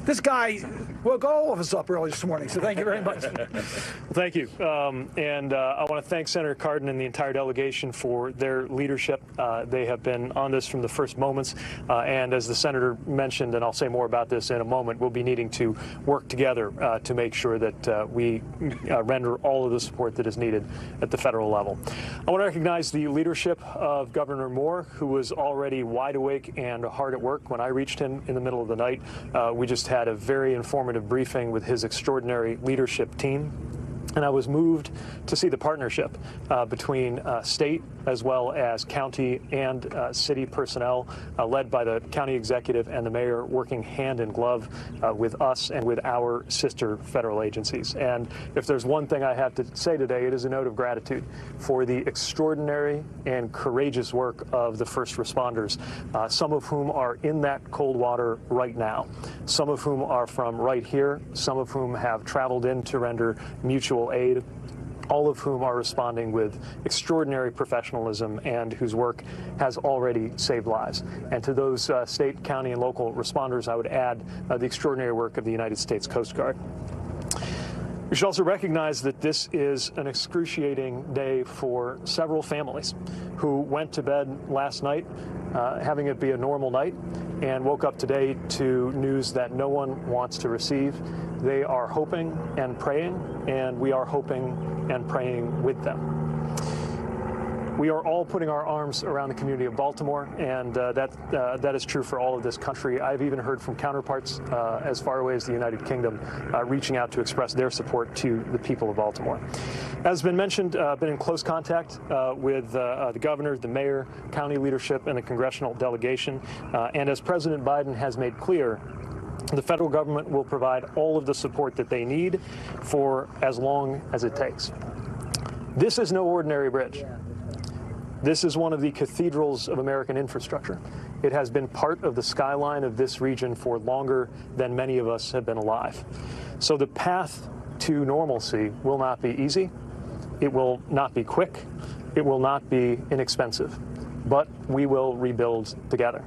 This guy woke all of us up early this morning, so thank you very much. Well, thank you. I want to thank Senator Cardin and the entire delegation for their leadership. They have been on this from the first moments. And as the senator mentioned, and I'll say more about this in a moment, we'll be needing to work together to make sure that we render all of the support that is needed at the federal level. I want to recognize the leadership of Governor Moore, who was already wide awake and hard at work when I reached him in the middle of the night. We just had a very informative briefing with his extraordinary leadership team. And I was moved to see the partnership between state as well as county and city personnel led by the county executive and the mayor working hand in glove with us and with our sister federal agencies. And if there's one thing I have to say today, it is a note of gratitude for the extraordinary and courageous work of the first responders, some of whom are in that cold water right now, some of whom are from right here, some of whom have traveled in to render mutual aid, all of whom are responding with extraordinary professionalism and whose work has already saved lives. And to those state, county, and local responders, I would add the extraordinary work of the United States Coast Guard. We should also recognize that this is an excruciating day for several families who went to bed last night having it be a normal night and woke up today to news that no one wants to receive. They are hoping and praying, and we are hoping and praying with them. We are all putting our arms around the community of Baltimore, and that is true for all of this country. I've even heard from counterparts as far away as the United Kingdom reaching out to express their support to the people of Baltimore. As has been mentioned, been in close contact with the governor, the mayor, county leadership, and the congressional delegation. And as President Biden has made clear, the federal government will provide all of the support that they need for as long as it takes. This is no ordinary bridge. This is one of the cathedrals of American infrastructure. It has been part of the skyline of this region for longer than many of us have been alive. So the path to normalcy will not be easy. It will not be quick. It will not be inexpensive. But we will rebuild together.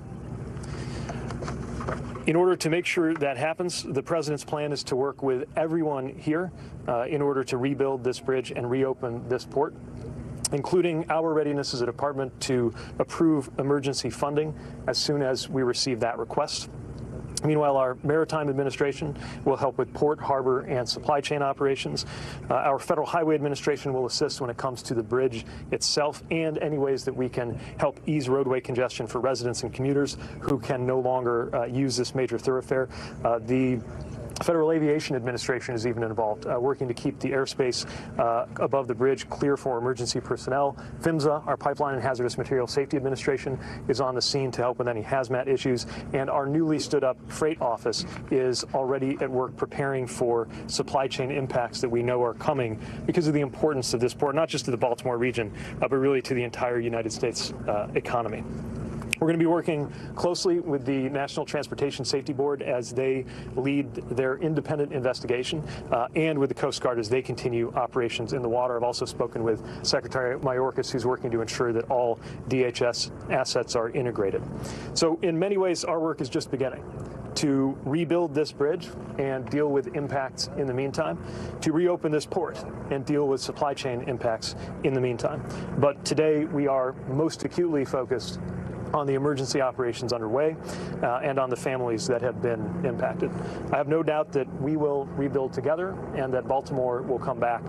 In order to make sure that happens, the president's plan is to work with everyone here in order to rebuild this bridge and reopen this port, including our readiness as a department to approve emergency funding as soon as we receive that request. Meanwhile, our Maritime Administration will help with port, harbor, and supply chain operations. Our Federal Highway Administration will assist when it comes to the bridge itself and any ways that we can help ease roadway congestion for residents and commuters who can no longer use this major thoroughfare. The Federal Aviation Administration is even involved, working to keep the airspace above the bridge clear for emergency personnel. PHMSA, our Pipeline and Hazardous Materials Safety Administration, is on the scene to help with any hazmat issues. And our newly stood up Freight Office is already at work preparing for supply chain impacts that we know are coming because of the importance of this port, not just to the Baltimore region, but really to the entire United States economy. We're going to be working closely with the National Transportation Safety Board as they lead their independent investigation and with the Coast Guard as they continue operations in the water. I've also spoken with Secretary Mayorkas, who's working to ensure that all DHS assets are integrated. So in many ways, our work is just beginning. To rebuild this bridge and deal with impacts in the meantime, to reopen this port and deal with supply chain impacts in the meantime. But today we are most acutely focused on the emergency operations underway and on the families that have been impacted. I have no doubt that we will rebuild together and that Baltimore will come back